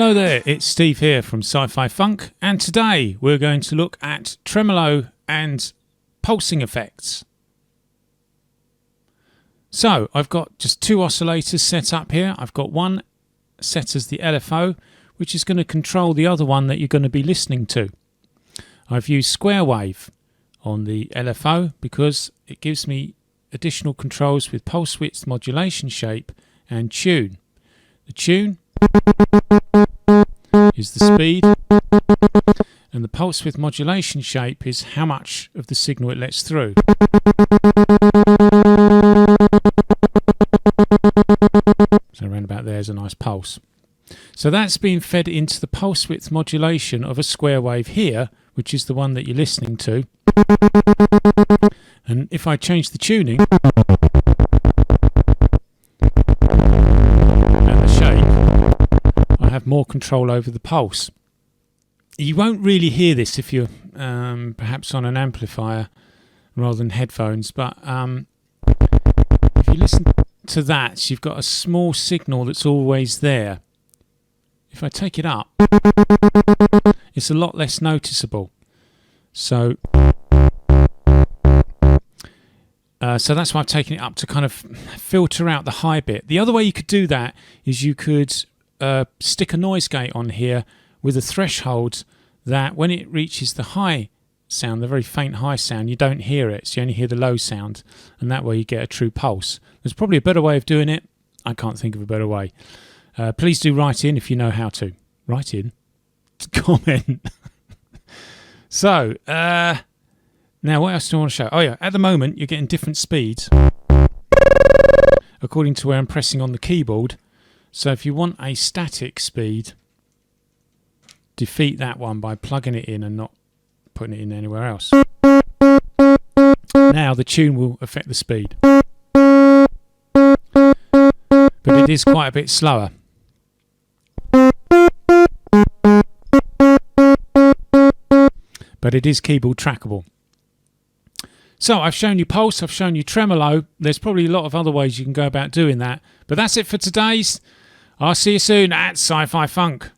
Hello there, it's Steve here from Sci-Fi Funk, and today we're going to look at tremolo and pulsing effects. So I've got just two oscillators set up here. I've got one set as the LFO, which is going to control the other one that you're going to be listening to. I've used square wave on the LFO because it gives me additional controls with pulse width, modulation shape and tune. The tune is the speed, and the pulse width modulation shape is how much of the signal it lets through. So around about there is a nice pulse. So that's being fed into the pulse width modulation of a square wave here, which is the one that you're listening to. And if I change the tuning and the shape, I have more control over the pulse. You won't really hear this if you're perhaps on an amplifier rather than headphones, but if you listen to that, you've got a small signal that's always there. If I take it up, it's a lot less noticeable. So that's why I've taken it up, to kind of filter out the high bit. The other way you could do that is you could stick a noise gate on here with a threshold that when it reaches the high sound, the very faint high sound, you don't hear it, so you only hear the low sound, and that way you get a true pulse. There's probably a better way of doing it. I can't think of a better way. Please do write in if you know how to. Write in. Comment. So, now what else do I want to show? Oh yeah, at the moment you're getting different speeds according to where I'm pressing on the keyboard. So if you want a static speed, defeat that one by plugging it in and not putting it in anywhere else. Now the tune will affect the speed, but it is quite a bit slower. But it is keyboard trackable. So I've shown you pulse, I've shown you tremolo. There's probably a lot of other ways you can go about doing that. But that's it for today's. I'll see you soon at Sci-Fi Funk.